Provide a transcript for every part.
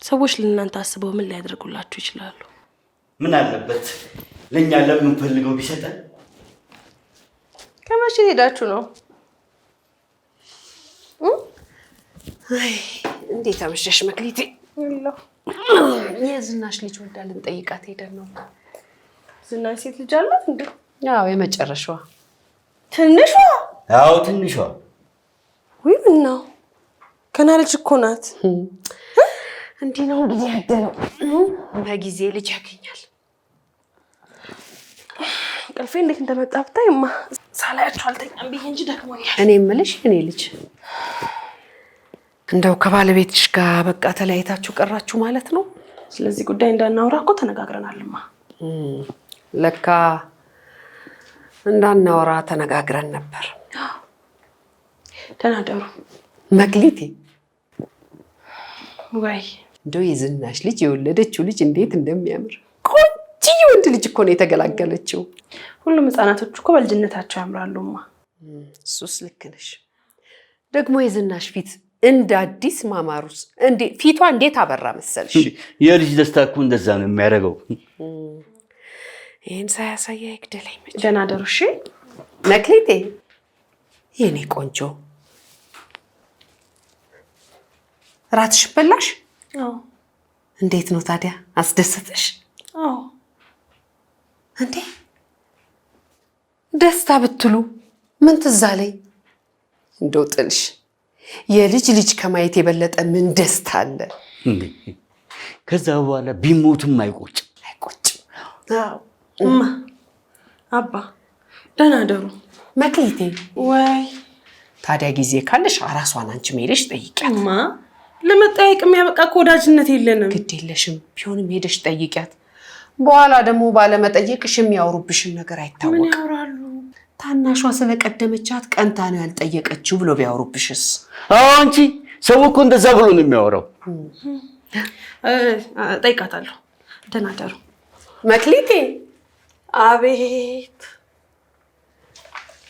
ሰዎች ለእናንተ አስበው ምን ሊያደርጉላችሁ ይችላሉ? ምን አለበት ለኛ ለምንፈልገው ቢሰጠን? ከመቼ ሄዳችሁ ነው? አይ እንዴት አመሸሽ መክሊቴ? የዝናሽ ልጅ ወልዳ ልንጠይቃት ሄደን ነው። ዝናሽ ሴት ልጅ አላት እንዴ? አዎ የመጨረሻዋ። ትንሿ? አዎ ትንሿ። ወይ ምን ነው? ገና ልጅ እኮ ናት። እንዲህ ነው እንግዲህ ያደረው። በጊዜ ልጅ ያገኛል። ቀልፌ እንዴት እንደመጣ ብታይማ ሳላያችሁ አልተኛም ብዬ እንጂ ደክሞኛል። እኔ የምልሽ እኔ ልጅ እንደው ከባለቤትሽ ጋር በቃ ተለያይታችሁ ቀራችሁ ማለት ነው? ስለዚህ ጉዳይ እንዳናወራ እኮ ተነጋግረናልማ። ለካ እንዳናወራ ተነጋግረን ነበር። ተናደሩ መክሊቴ። ወይ እንደው የዝናሽ ልጅ የወለደችው ልጅ እንዴት እንደሚያምር ቆንጆ ወንድ ልጅ እኮ ነው የተገላገለችው። ሁሉም ህፃናቶች እኮ በልጅነታቸው ያምራሉማ። እሱስ ልክ ነሽ። ደግሞ የዝናሽ ፊት እንደ አዲስ ማማሩስ እንዴ ፊቷ እንዴት አበራ መሰልሽ። የልጅ ደስታ እኮ እንደዛ ነው የሚያደርገው። ይሄን ሳያሳያ ይግደለኝ። ደህና ደሩ። እሺ መክሊቴ የኔ ቆንጆ ራትሽ በላሽ? አዎ። እንዴት ነው ታዲያ አስደሰተሽ? አዎ። እንዴ ደስታ ብትሉ ምን ትዝ አለኝ? እንደው ጥልሽ የልጅ ልጅ ከማየት የበለጠ ምን ደስታ አለ? ከዛ በኋላ ቢሞቱም አይቆጭም። አዎ እማ አባ ደህና ደሩ። መክሊቴ ወይ ታዲያ ጊዜ ካለሽ አራሷን አንቺ ሄደሽ ጠይቂያት። እማ ለመጠየቅ የሚያበቃ እኮ ወዳጅነት የለንም። ግድ የለሽም ቢሆንም ሄደሽ ጠይቂያት። በኋላ ደግሞ ባለመጠየቅሽ የሚያወሩብሽን ነገር አይታወቅም። ምን ያወራሉ? ታናሿ ስለቀደመቻት ቀንታ ነው ያልጠየቀችው ብሎ ቢያወሩብሽስ? አዎ አንቺ ሰው እኮ እንደዛ ብሎ ነው የሚያወራው። ጠይቃታለሁ። ደህና ደሩ መክሊቴ። አቤት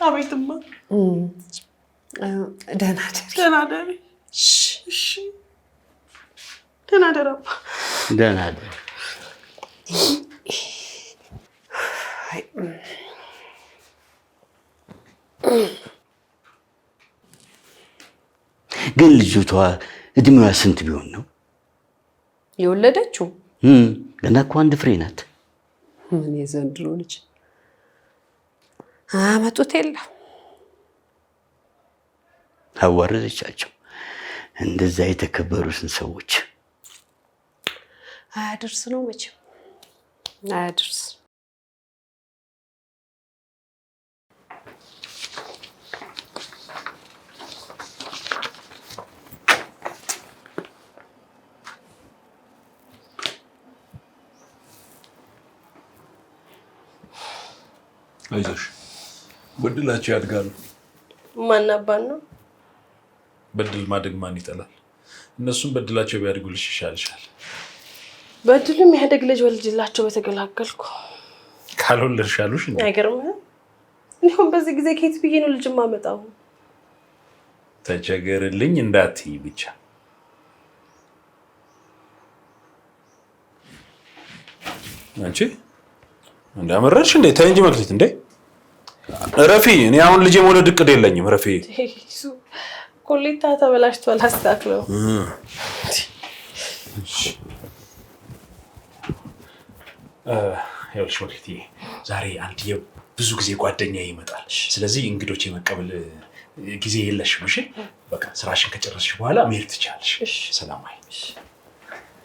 አቤትማ። ደህና ደሪ። ደህና ደሪ። እሺ ደህና ደሩ አባ። ደህና ደሩ። ግን ልጅቷ እድሜዋ ስንት ቢሆን ነው የወለደችው? ገና እኮ አንድ ፍሬ ናት። ምን የዘንድሮ ልጅ አመጡት የለ። አዋረደቻቸው እንደዛ የተከበሩትን ሰዎች። አያድርስ ነው መቼም አያድርስ። አይዞሽ በድላቸው ያድጋሉ። ማን አባን ነው? በድል ማደግ ማን ይጠላል? እነሱም በድላቸው ቢያድጉልሽ ይሻልሻል። በድልም ያደግ ልጅ ወልጅላቸው በተገላገልኩ። ካልወለድሽ አሉሽ እንዴ? አይገርምህም? እንዲሁም በዚህ ጊዜ ከየት ብዬ ነው ልጅ ማመጣው? ተቸገርልኝ እንዳትዪ ብቻ። አንቺ እንዳመረርሽ እንዴ? ተይ እንጂ መክሊት እንዴ! ረፊ እኔ አሁን ልጅ መውለድ እቅድ የለኝም። ረፊ እሱ ኮሌታ ተበላሽቷል፣ አስተካክለው። ይኸውልሽ መክሊት ዛሬ አንድ የብዙ ጊዜ ጓደኛዬ ይመጣል። ስለዚህ እንግዶች የመቀበል ጊዜ የለሽም። እሺ በቃ ስራሽን ከጨረስሽ በኋላ መሄድ ትችያለሽ። ሰላማዊ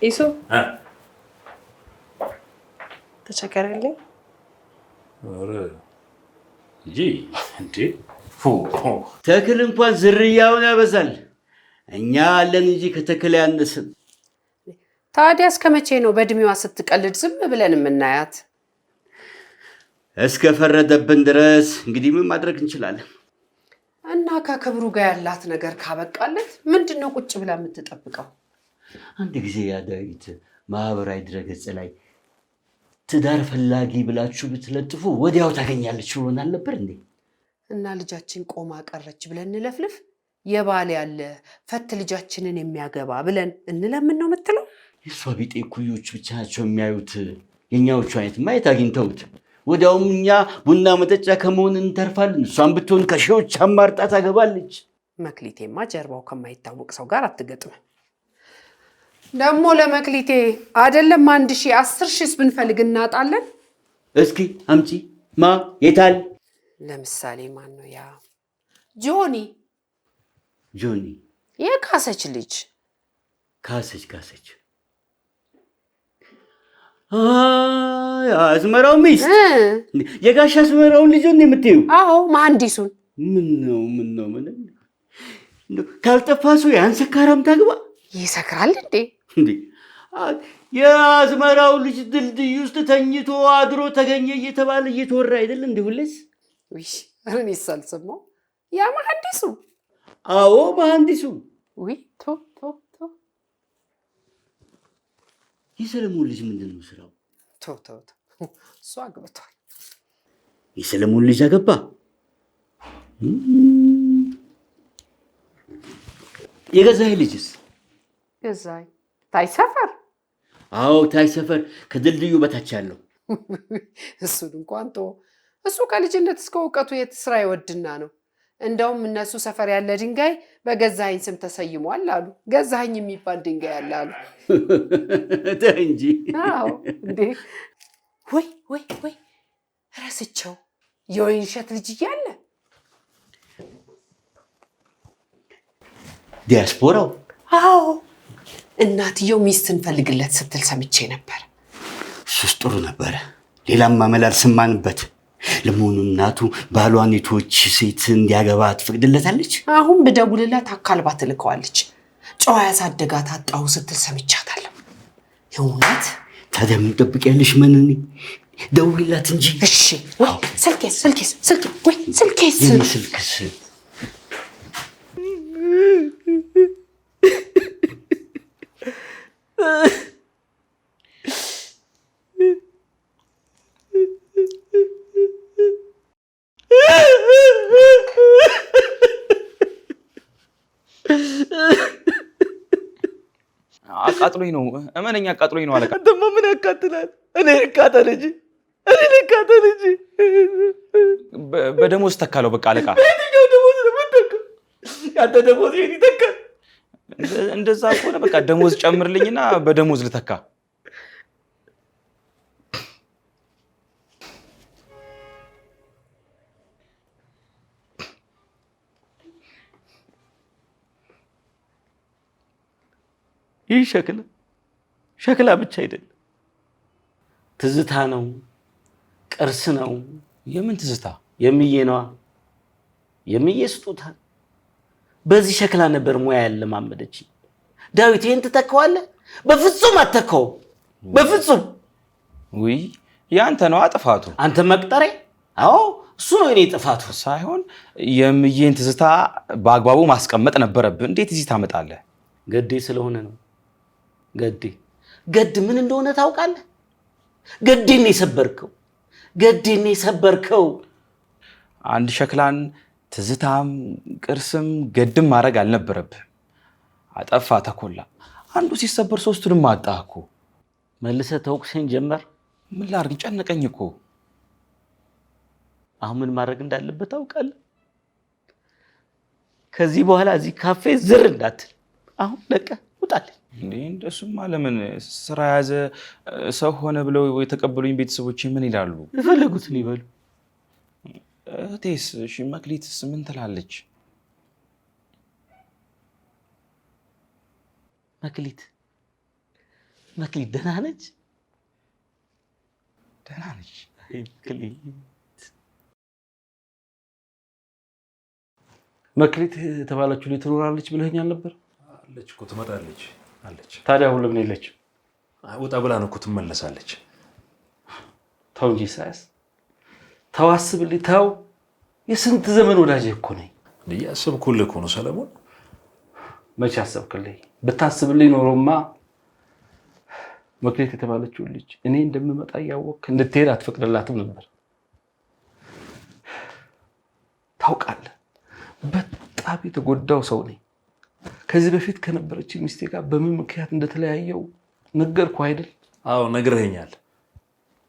ኢሱ ተቸገረልኝ። ኧረ እንጂ እንዴ ተክል እንኳን ዝርያውን ያበዛል። እኛ አለን እንጂ ከተክል ያነስም። ታዲያ እስከ መቼ ነው በእድሜዋ ስትቀልድ ዝም ብለን የምናያት? እስከ ፈረደብን ድረስ እንግዲህ ምን ማድረግ እንችላለን? እና ከክብሩ ጋር ያላት ነገር ካበቃለት ምንድነው ቁጭ ብላ የምትጠብቀው? አንድ ጊዜ ያዳዊት ማህበራዊ ድረገጽ ላይ ትዳር ፈላጊ ብላችሁ ብትለጥፉ ወዲያው ታገኛለች ብሎናል ነበር እንዴ? እና ልጃችን ቆማ ቀረች ብለን እንለፍልፍ? የባል ያለ ፈት ልጃችንን የሚያገባ ብለን እንለምን ነው የምትለው? የእሷ ቢጤ ኩዮች ብቻ ናቸው የሚያዩት። የኛዎቹ አይነት ማየት አግኝተውት ወዲያውም እኛ ቡና መጠጫ ከመሆን እንተርፋለን። እሷን ብትሆን ከሺዎች አማርጣ ታገባለች። መክሊቴማ ጀርባው ከማይታወቅ ሰው ጋር አትገጥምም። ደግሞ ለመክሊቴ አይደለም 1,000 10,000 ብንፈልግ እናጣለን። እስኪ አምጪ። የታል? ለምሳሌ ማን ነው ያ? ጆኒ የካሰች ልጅ። ካሰች አዝመራው ሚስት የጋሽ አዝመራውን ልጅ ነው የምትይው? አዎ መሐንዲሱን። ምን ነው ካልጠፋ ሰው ያን ሰካራም ታግባ? ይሰክራል እንዴ? የአዝመራው ልጅ ድልድይ ውስጥ ተኝቶ አድሮ ተገኘ እየተባለ እየተወራ አይደል እንዴ ሁሌስ? እኔ ሳልሰማው ያ መሐንዲሱ? አዎ መሐንዲሱ። ቶ የሰለሞን ልጅ ምንድን ነው ስራው? እሱ አግብቷል። የሰለሞን ልጅ አገባ? የገዛኸኝ ልጅስ? ገዛኸኝ ታይ ሰፈር? አዎ ታይ ሰፈር ከድልድዩ በታች ያለው። እሱን እንኳን እሱ ከልጅነት እስከ እውቀቱ የት ስራ ይወድና ነው። እንደውም እነሱ ሰፈር ያለ ድንጋይ በገዛኸኝ ስም ተሰይሟል አሉ። ገዛኸኝ የሚባል ድንጋይ አለ አሉ። እንጂ አዎ እንዴ! ወይ ረስቸው። የወይንሸት ልጅ እያለ ዲያስፖራው? አዎ እናትየው ሚስት እንፈልግለት ስትል ሰምቼ ነበር። እሱስ ጥሩ ነበረ። ሌላም ማመል አልሰማንበት። ለመሆኑ እናቱ ባሏን የቶች ሴት እንዲያገባ ትፈቅድለታለች? አሁን ብደውልላት አካልባ ትልከዋለች። ጨዋ ያሳደጋት አጣሁ ስትል ሰምቻታለሁ። የእውነት? ታዲያ ምን ትጠብቂያለሽ? መንኒ ደውልላት እንጂ። እሺ። ወይ ስልኬስ ወይ ስልኬስ? የኔ ስልክስ? አቃጥሎኝ ነው። እመነኛ አቃጥሎኝ ነው አለቃ። አንተማ ምን ያቃጥላል? እኔ ልቃጠል እንጂ በደሞዝ ተካለው። በቃ አለቃ። በየትኛው ደሞዝ ነው የምትተካው? ያንተ ደሞዝ ይሄን ይተካል? እንደዛ ከሆነ በቃ ደሞዝ ጨምርልኝና በደሞዝ ልተካ። ይህ ሸክላ ብቻ አይደለም፣ ትዝታ ነው፣ ቅርስ ነው። የምን ትዝታ? የሚዬ ነዋ። የሚዬ ስጦታ። በዚህ ሸክላ ነበር ሙያ ያለማመደች። ዳዊት ይሄን ትተካዋለህ? በፍጹም አትተካውም፣ በፍጹም። ውይ ያንተ ነው ጥፋቱ። አንተ መቅጠሬ? አዎ እሱ ነው የኔ ጥፋቱ። ሳይሆን የሚዬን ትዝታ በአግባቡ ማስቀመጥ ነበረብህ። እንዴት እዚህ ታመጣለህ? ገዴ ስለሆነ ነው። ገድ ምን እንደሆነ ታውቃለህ? ገዴን የሰበርከው። አንድ ሸክላን ትዝታም ቅርስም ገድም ማድረግ አልነበረብህም። አጠፋ ተኮላ። አንዱ ሲሰበር ሶስቱንም አጣህ እኮ። መልሰህ ተወቅሰኝ ጀመር። ምን ላድርግ? ጨነቀኝ እኮ። አሁን ምን ማድረግ እንዳለበት ታውቃለህ? ከዚህ በኋላ እዚህ ካፌ ዝር እንዳትል። አሁን ለቀ ውጣልኝ። እንዴ እንደሱማ ለምን? ስራ ያዘ ሰው ሆነ ብለው የተቀበሉኝ ቤተሰቦች ምን ይላሉ? የፈለጉትን ይበሉ። እህቴስ? እሺ መክሊትስ ምን ትላለች? መክሊት ደህና ነች? ደህና ነች። መክሊት የተባለችው ልጅ ትኖራለች ብለኸኛል ነበር? አለች እኮ ትመጣለች አለች። ታዲያ አሁን ለምን የለችም? ወጣ ብላ ነው እኮ ትመለሳለች። ተው እንጂ ኢሳያስ፣ ተው አስብልኝ፣ ተው። የስንት ዘመን ወዳጅ እኮ ነኝ። እያሰብኩልህ እኮ ነው ሰለሞን። መቼ አሰብክልኝ? ብታስብልኝ ኖሮማ መክሊት የተባለችው ልጅ እኔ እንደምመጣ እያወቅህ እንድትሄድ አትፈቅድላትም ነበር። ታውቃለህ፣ በጣም የተጎዳው ሰው ነኝ። ከዚህ በፊት ከነበረች ሚስቴ ጋር በምን ምክንያት እንደተለያየው ነገርኩህ አይደል? አዎ ነግረኸኛል።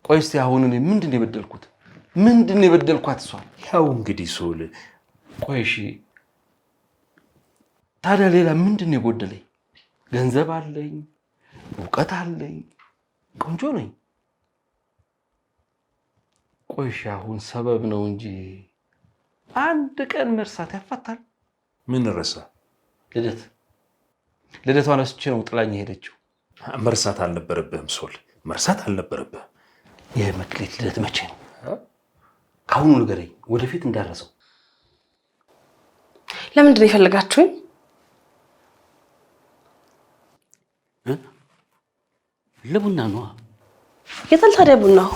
ቆይ እስኪ አሁን እኔ ምንድን ነው የበደልኩት? ምንድን ነው የበደልኳት እሷን? ያው እንግዲህ ሶል ቆይ እሺ ታዲያ ሌላ ምንድን ነው የጎደለኝ? ገንዘብ አለኝ፣ እውቀት አለኝ፣ ቆንጆ ነኝ። ቆይ እሺ አሁን ሰበብ ነው እንጂ አንድ ቀን መርሳት ያፋታል? ምን ረሳ? ልደቷን ረስቼ ነው ጥላኝ ሄደችው። መርሳት አልነበረብህም ሶል፣ መርሳት አልነበረብህም። የመክሊት ልደት መቼ ነው? ከአሁኑ ንገረኝ፣ ወደፊት እንዳረሰው። ለምንድን ነው የፈለጋችሁኝ? ለቡና ነዋ። የታል ታዲያ ቡናው?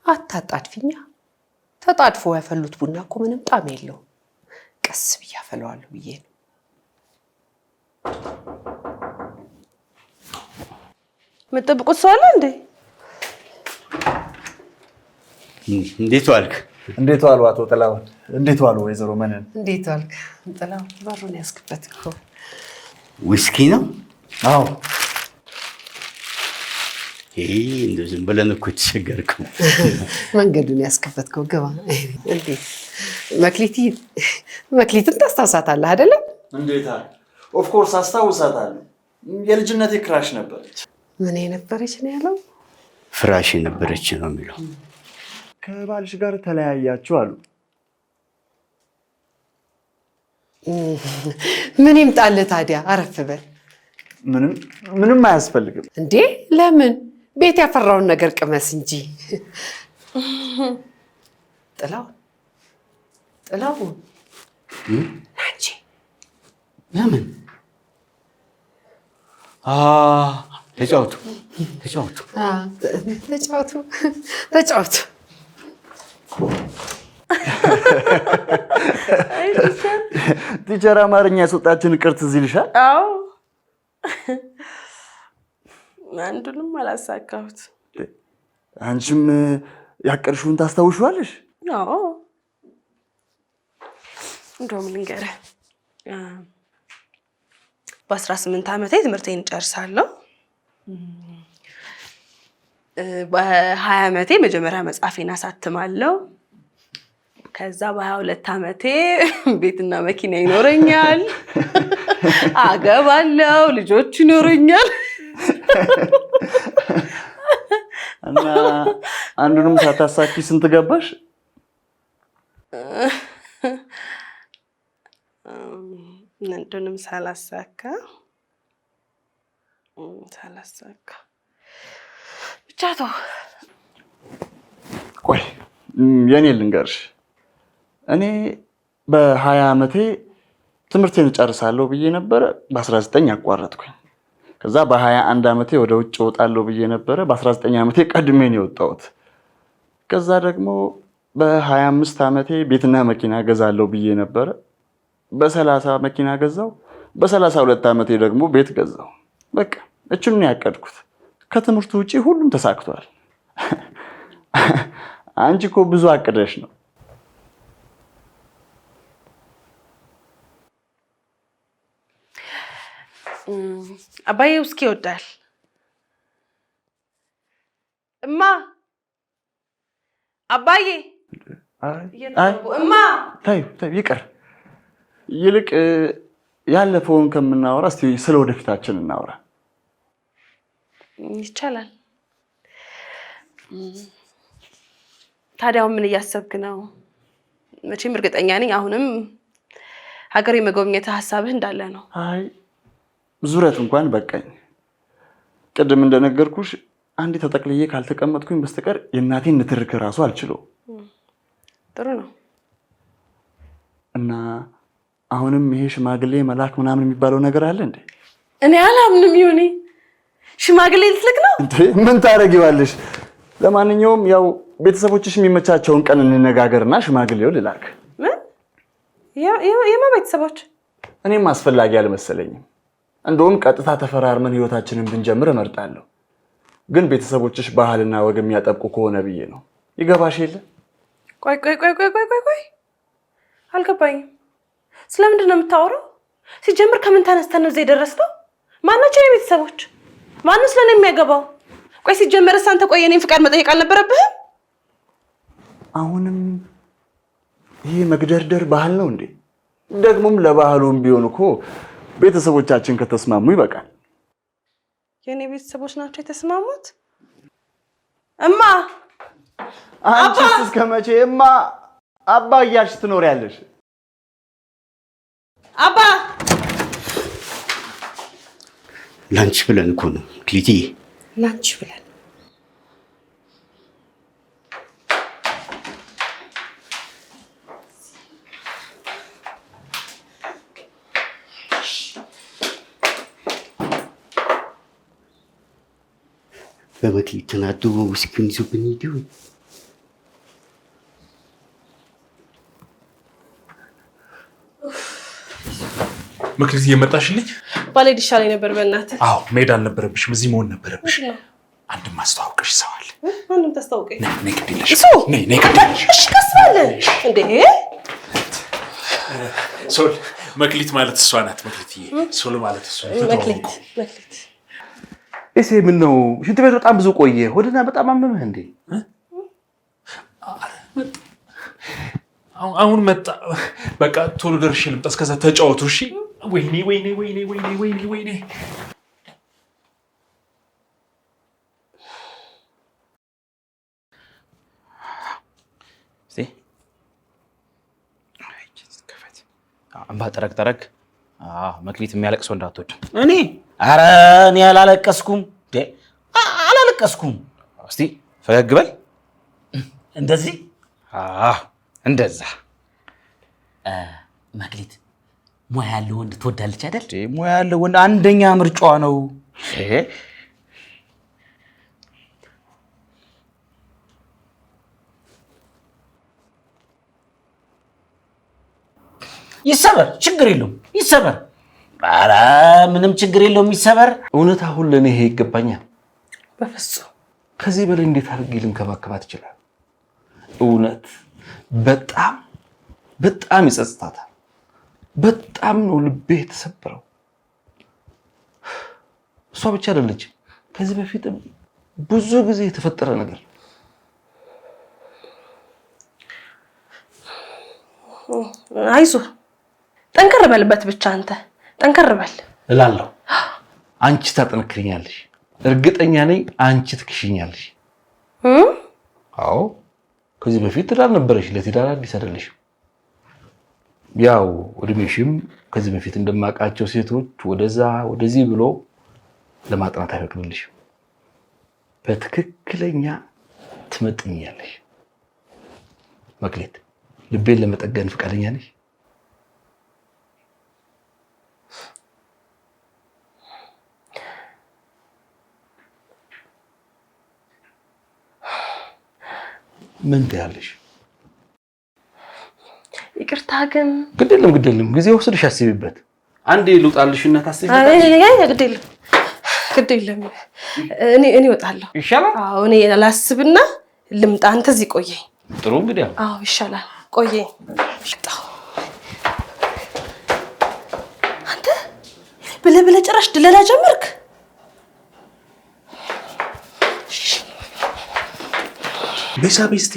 አታጣድፊኛ። ተጣድፎ ያፈሉት ቡና እኮ ምንም ጣዕም የለውም። ቀስ ብዬ አፈለዋለሁ ብዬ ነው። የምትጠብቁት ሰው አለ እንዴ? እንዴት ዋልክ? እንዴት ዋሉ አቶ ጥላሁን? እንዴት ዋሉ ወይዘሮ መነን? እንዴት ዋልክ ጥላሁን? በሩን ያስክበት እኮ ዊስኪ ነው? አዎ። ይሄ እንደው ዝም ብለን እኮ የተቸገርከው። መንገዱን ያስከፈትከው ግባ። እንዴት መክሊትን ታስታውሳታለህ አይደለም? እንዴት አለ? ኦፍ ኮርስ አስታውሳታለሁ። የልጅነቴ ክራሽ ነበረች። ምን የነበረች ነው ያለው? ፍራሽ የነበረች ነው የሚለው። ከባልሽ ጋር ተለያያችሁ አሉ። ምን ይምጣልህ ታዲያ? አረፍ በል። ምንም አያስፈልግም። እንዴ ለምን? ቤት ያፈራውን ነገር ቅመስ እንጂ። ጥላሁን ናንቺ ለምን? ተጫወቱ። ቲቸር አማርኛ ያስወጣችን ቅርት እዚህ ልሻል? አዎ አንዱንም አላሳካሁት። አንቺም ያቀርሽውን ታስታውሻለሽ? አዎ እንደውም ልንገርህ፣ በ18 ዓመቴ ትምህርቴን እጨርሳለሁ። በ20 ዓመቴ መጀመሪያ መጽሐፌን አሳትማለሁ። ከዛ በ22 ዓመቴ ቤትና መኪና ይኖረኛል፣ አገባለሁ፣ ልጆች ይኖረኛል። እና አንዱንም ሳታሳኪ ስንት ገባሽ? አንዱንም ሳላሳካ ብቻ ተው። ቆይ የኔ ልንገርሽ፣ እኔ በ20 ዓመቴ ትምህርቴን እጨርሳለሁ ብዬ ነበረ። በ19 አቋረጥኩኝ። ከዛ በ21 ዓመቴ ወደ ውጭ እወጣለሁ ብዬ ነበረ። በ19 ዓመቴ ቀድሜ ነው የወጣሁት። ከዛ ደግሞ በ25 ዓመቴ ቤትና መኪና ገዛለሁ ብዬ ነበረ። በ30 መኪና ገዛው። በ32 ዓመቴ ደግሞ ቤት ገዛው። በቃ እችን ነው ያቀድኩት። ከትምህርቱ ውጪ ሁሉም ተሳክቷል። አንቺ እኮ ብዙ አቅደሽ ነው። አባዬ ውስኪ ይወዳል። እማ አባዬ እማ ታዩ ይቅር። ይልቅ ያለፈውን ከምናወራ እስቲ ስለ ወደፊታችን እናወራ። ይቻላል። ታዲያው ምን እያሰብክ ነው? መቼም እርግጠኛ ነኝ አሁንም ሀገር የመጎብኘት ሀሳብህ እንዳለ ነው። አይ ዙረት እንኳን በቃኝ። ቅድም እንደነገርኩሽ አንዴ ተጠቅልዬ ካልተቀመጥኩኝ በስተቀር የእናቴን ንትርክ ራሱ አልችለውም። ጥሩ ነው። እና አሁንም ይሄ ሽማግሌ መላክ ምናምን የሚባለው ነገር አለ እንዴ? እኔ አላምንም። ይሁኔ ሽማግሌ ልትልክ ነው እንዴ? ምን ታረጊዋለሽ? ለማንኛውም ያው ቤተሰቦችሽ የሚመቻቸውን ቀን እንነጋገርና ሽማግሌው ልላክ። ምን? የማ ቤተሰቦች? እኔም አስፈላጊ አልመሰለኝም። እንደውም ቀጥታ ተፈራርመን ህይወታችንን ብንጀምር እመርጣለሁ። ግን ቤተሰቦችሽ ባህልና ወግ የሚያጠብቁ ከሆነ ብዬ ነው። ይገባሽ የለ? ቆይ አልገባኝም። ስለምንድን ነው የምታወራው? ሲጀምር ከምን ተነስተን ነው እዚህ የደረስነው? ማናቸው የቤተሰቦች? ማነው ስለኔ የሚያገባው? ቆይ ሲጀመርስ አንተ ቆይ የኔን ፍቃድ መጠየቅ አልነበረብህም? አሁንም ይሄ መግደርደር ባህል ነው እንዴ? ደግሞም ለባህሉም ቢሆን እኮ ቤተሰቦቻችን ከተስማሙ ይበቃል። የኔ ቤተሰቦች ናቸው የተስማሙት? እማ አንቺስ እስከመቼ እማ አባ እያልሽ ትኖሪያለሽ? አባ ላንቺ ብለን እኮ ነው ክሊትዬ፣ ላንቺ ብለን በመክሊት ተናዶ ውስኪውን ይዞብን ሄዱ። መክሊት እየመጣሽልኝ? ባልሄድ ይሻለኝ ነበር በእናትህ። አዎ መሄድ አልነበረብሽም፣ እዚህ መሆን ነበረብሽ። አንድ ማስተዋወቅሽ ሰው አለ። ማንም ታስተዋውቀኝ? ነይ ግድ የለሽ። እሱ ነይ ግድ የለሽ። እሺ ቀስ በል እንዴ። ሶል መክሊት ማለት እሷ ናት። መክሊትዬ ሶል ማለት እሷ ናት። መክሊት እሴ ምን ነው ሽንት ቤት በጣም ብዙ ቆየ። ሆድና በጣም አመመህ እንዴ? አሁን መጣ። በቃ ቶሎ ደርሼ ልምጣ። እስከዛ ተጫወቱ እሺ። ወይኔ ወይኔ ወይኔ ወይኔ ወይኔ ወይኔ አምባ ጠረቅ መክሊት የሚያለቅሰው እንዳትወድ። እኔ ኧረ እኔ አላለቀስኩም አላለቀስኩም። እስቲ ፈገግ በል እንደዚህ እንደዛ። መክሊት ሙያ ያለው ወንድ ትወዳለች አይደል? ሙያ ያለው ወንድ አንደኛ ምርጫዋ ነው። ይሰበር፣ ችግር የለውም ይሰበር። ኧረ ምንም ችግር የለውም ይሰበር። እውነት አሁን ለእኔ ይሄ ይገባኛል? በፍጹም ከዚህ በላይ እንዴት አድርጌ ልንከባከባት ይችላል? እውነት በጣም በጣም ይጸጽታታል። በጣም ነው ልቤ የተሰበረው። እሷ ብቻ አይደለች፣ ከዚህ በፊትም ብዙ ጊዜ የተፈጠረ ነገር። አይዞህ ጠንከር በልበት ብቻ አንተ ጠንከር በል እላለሁ። አንቺ ታጠነክሪኛለሽ፣ እርግጠኛ ነኝ አንቺ ትክሽኛለሽ። አዎ ከዚህ በፊት ትዳር ነበረሽ፣ ለትዳር አዲስ አይደለሽም። ያው እድሜሽም ከዚህ በፊት እንደማውቃቸው ሴቶች ወደዛ ወደዚህ ብሎ ለማጥናት አይፈቅድልሽም። በትክክለኛ ትመጥኛለሽ። መክሊት ልቤን ለመጠገን ፈቃደኛ ነሽ? ምን ትያለሽ? ይቅርታ ግን ግድ የለም ጊዜ ወስደሽ አስቢበት። አንዴ ልውጣልሽና ታስቢበት። ግድ የለም እኔ እወጣለሁ። ይሻላል? አዎ እኔ ላስብና ልምጣ። አንተ እዚህ ቆየኝ። ጥሩ እንግዲህ። አዎ ይሻላል። ቆየኝ። አንተ ብለህ ጭራሽ ድለላ ጀመርክ። ቤስቲ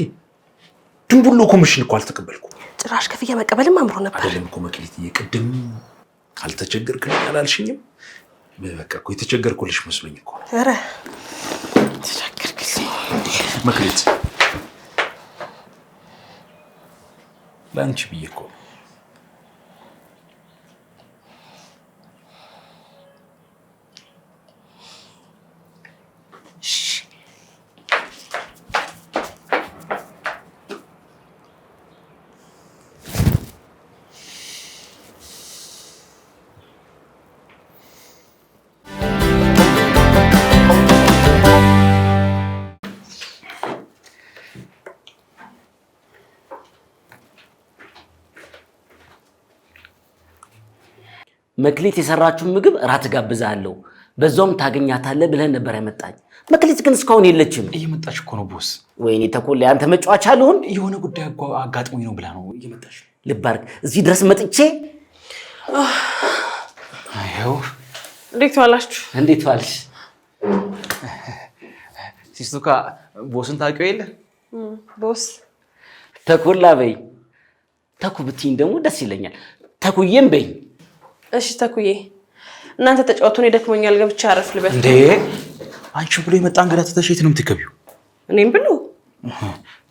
ድንቡሎ ኮሚሽን እኮ አልተቀበልኩም። ጭራሽ ክፍያ መቀበልም አምሮ ነበር። አይደለም እኮ መክሊትዬ፣ ቅድም አልተቸገርክልኝ አላልሽኝም? በቃ እኮ የተቸገርኩልሽ መስሎኝ እኮ። ኧረ ተቸገርክልኝ መክሊት፣ ለአንቺ ብዬ እኮ ነው። መክሊት የሰራችውን ምግብ እራት ጋብዛለሁ፣ በዛውም ታገኛታለህ ብለን ነበር ያመጣኝ። መክሊት ግን እስካሁን የለችም። እየመጣች እኮ ነው ቦስ። ወይኔ ተኮላ፣ አንተ መጫወቻ አልሆን። የሆነ ጉዳይ አጋጥሞኝ ነው ብላ ነው እየመጣች። ልብ አድርግ፣ እዚህ ድረስ መጥቼ አይው እንዴት ዋላችሁ? እንዴት ዋልሽ? ሲስቱካ ቦስን ታውቂው የለ? ቦስ ተኮላ በይ። ተኩ ብትይኝ ደግሞ ደስ ይለኛል። ተኩዬም በይ። እሺ ተኩዬ፣ እናንተ ተጫወቱ፣ እኔ ደክሞኛል፣ ገብቼ አረፍ ልበል። እንዴ አንቺ ብሎ የመጣ እንግዳ ትተሽ የት ነው የምትገቢው? እኔም ብሎ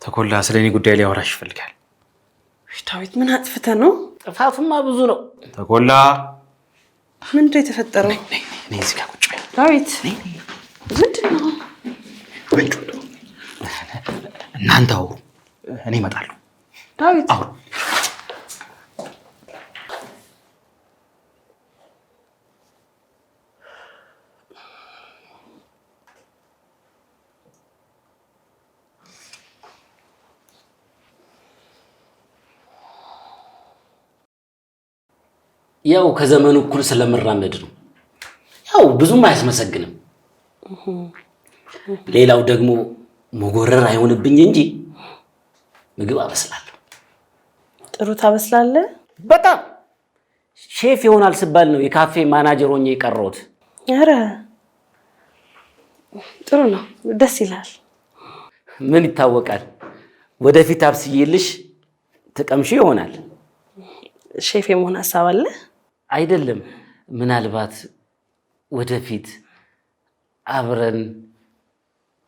ተኮላ ስለኔ ጉዳይ ሊያወራሽ ይፈልጋል። ዳዊት ምን አጥፍተ ነው? ጥፋቱማ ብዙ ነው። ተኮላ ምንድን ነው የተፈጠረው? ነይ እዚህ ጋር ቁጭ በይ። ዳዊት ምንድን ነው? እናንተ አውሩ፣ እኔ እመጣለሁ። ዳዊት አውሩ። ያው ከዘመኑ እኩል ስለምራመድ ነው። ያው ብዙም አያስመሰግንም። ሌላው ደግሞ መጎረር አይሆንብኝ እንጂ ምግብ አበስላለሁ። ጥሩ ታበስላለህ። በጣም ሼፍ ይሆናል ስባል ነው የካፌ ማናጀር ሆኜ የቀረሁት። ኧረ ጥሩ ነው፣ ደስ ይላል። ምን ይታወቃል፣ ወደፊት አብስዬልሽ ትቀምሺ ይሆናል። ሼፍ የመሆን ሀሳብ አለ? አይደለም፣ ምናልባት ወደፊት አብረን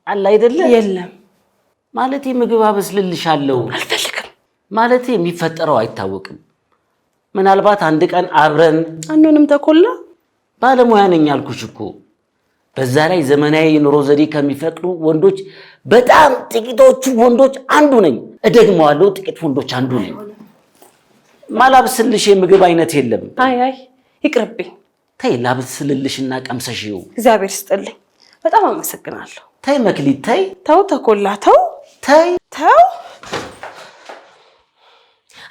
አለ አይደለ? የለም ማለቴ ምግብ አበስልልሻለሁ። አልፈልግም። ማለቴ የሚፈጠረው አይታወቅም። ምናልባት አንድ ቀን አብረን አንሆንም። ተኮላ ባለሙያ ነኝ አልኩሽ እኮ። በዛ ላይ ዘመናዊ ኑሮ ዘዴ ከሚፈቅዱ ወንዶች በጣም ጥቂቶቹ ወንዶች አንዱ ነኝ። እደግመዋለሁ፣ ጥቂት ወንዶች አንዱ ነኝ። ማላብስልሽ የምግብ አይነት የለም። አይ ይቅርብኝ። ተይ ላብስልልሽና ቀምሰሽው። እግዚአብሔር ይስጥልኝ፣ በጣም አመሰግናለሁ። ተይ መክሊት ተይ። ተው ተኮላ ተው ተይ ተው።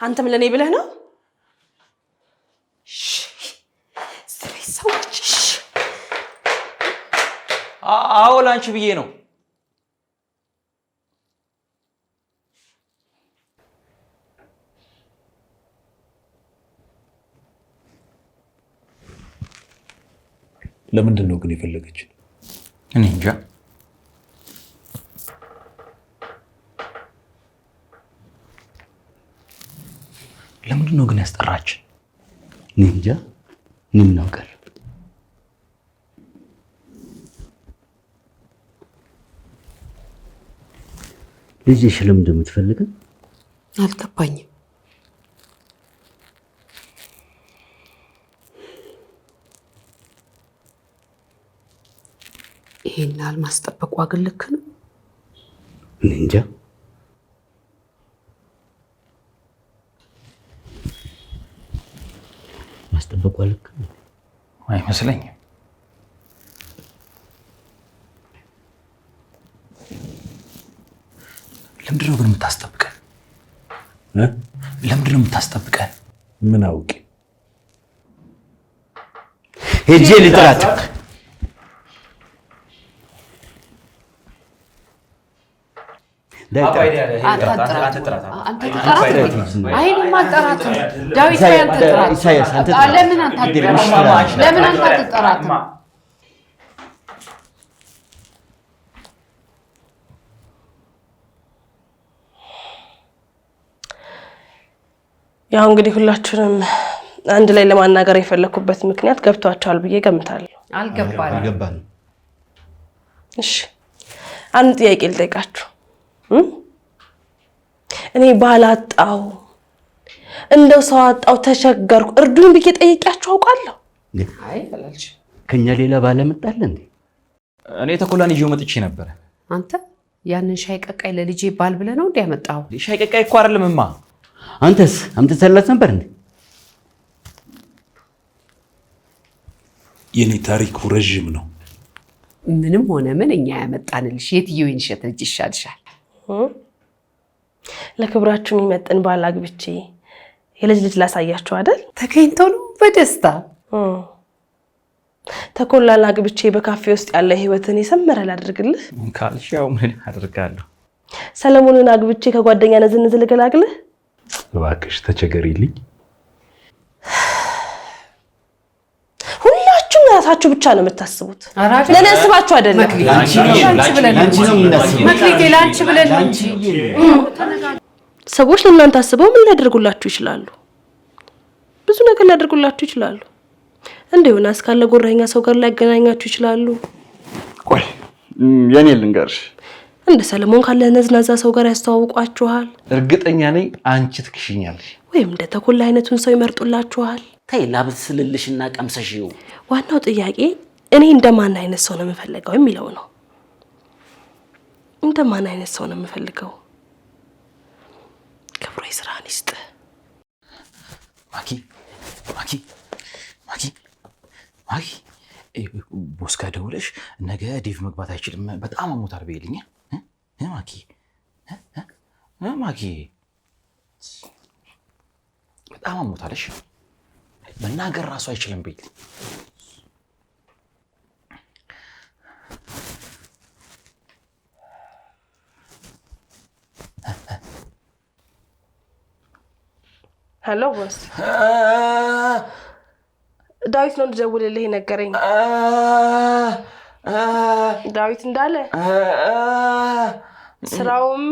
አንተም ለኔ ብለህ ነው? ሰዎች አዎ ላንቺ ብዬ ነው። ለምንድን ነው ግን የፈለገች? እኔ እንጃ። ለምንድን ነው ግን ያስጠራችን? እኔ እንጃ። እኔ ምን አውቃለሁ? ልጅሽ ለምንድን ነው የምትፈልገው? አልገባኝም። ይሄን ያህል ማስጠበቁ ግን ልክ ነው? እኔ እንጃ። ማስጠበቁ ልክ ነው አይመስለኝም። ለምንድን ነው ግን የምታስጠብቀን? ለምንድን ነው የምታስጠብቀን? ምን አውቄ ሄጄ ልጥራት። ያው እንግዲህ ሁላችሁንም አንድ ላይ ለማናገር የፈለኩበት ምክንያት ገብቷቸዋል ብዬ ገምታለሁ። አልገባንም። እሺ አንድ ጥያቄ ልጠይቃችሁ። እኔ ባላጣው እንደው ሰው አጣው ተቸገርኩ እርዱኝ ብዬ ጠይቂያችሁ አውቃለሁ? አይ ፈላልሽ ከኛ ሌላ ባለመጣለ እንዴ? እኔ ተኮላን ይዤው መጥቼ ነበር። አንተ ያንን ሻይ ቀቃይ ለልጄ ባል ብለህ ነው እንዴ ያመጣው? ሻይ ቀቃይ እኮ አይደለምማ። አንተስ አምጥተህላት ነበር እንዴ? የኔ ታሪኩ ረጅም ነው። ምንም ሆነ ምን እኛ ያመጣንልሽ የትየው ይንሸት ልጅ ይሻልሻል። ለክብራችሁ የሚመጥን ባል አግብቼ የልጅ ልጅ ላሳያችሁ አይደል? ተገኝቶ ነው በደስታ ተኮላን አግብቼ በካፌ ውስጥ ያለ ህይወትን የሰመረ ላድርግልህ ካልሽ ያው ምን አደርጋለሁ። ሰለሞንን አግብቼ ከጓደኛ ነዝንዝ ልገላግልህ። እባክሽ ተቸገሪልኝ። ሁላችሁም ለራሳችሁ ብቻ ነው የምታስቡት። ለኔ አስባችሁ አይደለም። መክሊቴ ላንቺ ብለን ነው እንጂ ሰዎች ለእናንተ አስበው ምን ሊያደርጉላችሁ ይችላሉ? ብዙ ነገር ሊያደርጉላችሁ ይችላሉ። እንደ ዮናስ ካለ ጎረኛ ሰው ጋር ሊያገናኛችሁ ይችላሉ። ቆይ የኔ ልንገርሽ፣ እንደ ሰለሞን ካለ ነዝናዛ ሰው ጋር ያስተዋውቋችኋል። እርግጠኛ ነኝ አንቺ ትክሽኛለሽ። ወይም እንደ ተኮላ አይነቱን ሰው ይመርጡላችኋል። ተይ ላብስልልሽና ቀምሰሽው። ዋናው ጥያቄ እኔ እንደማን አይነት ሰው ነው የምፈልገው የሚለው ነው። እንደማን አይነት ሰው ነው የምፈልገው? ክብሩ ይስራን ይስጥ። ማኪ ቦስ ጋር ደውለሽ ነገ ዴቭ መግባት አይችልም በጣም አሞታል በይልኝ። ማኪ በጣም አሞታለሽ መናገር ራሱ አይችልም በይልኝ። ሄሎ ቦስ፣ ዳዊት ነው እንደደውልልህ ነገረኝ። ዳዊት እንዳለ ስራውም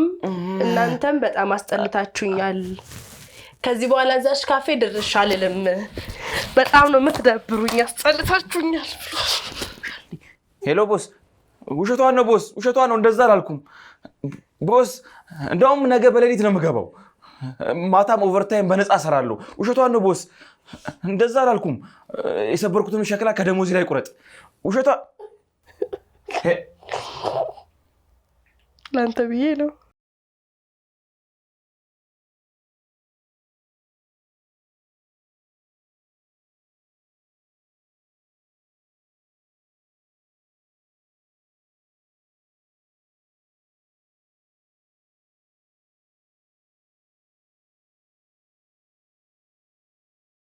እናንተም በጣም አስጠልታችሁኛል። ከዚህ በኋላ እዛሽ ካፌ ድርሽ አልልም። በጣም ነው የምትደብሩኝ፣ አስጠልታችሁኛል። ሄሎ ቦስ፣ ውሸቷን ነው ቦስ፣ ውሸቷን ነው። እንደዛ አላልኩም ቦስ። እንደውም ነገ በሌሊት ነው የምገባው። ማታም ኦቨርታይም በነፃ እሰራለሁ። ውሸቷን ነው ቦስ፣ እንደዛ አላልኩም። የሰበርኩትን ሸክላ ከደሞዚ ላይ ቁረጥ። ውሸቷ ላንተ ብዬ ነው።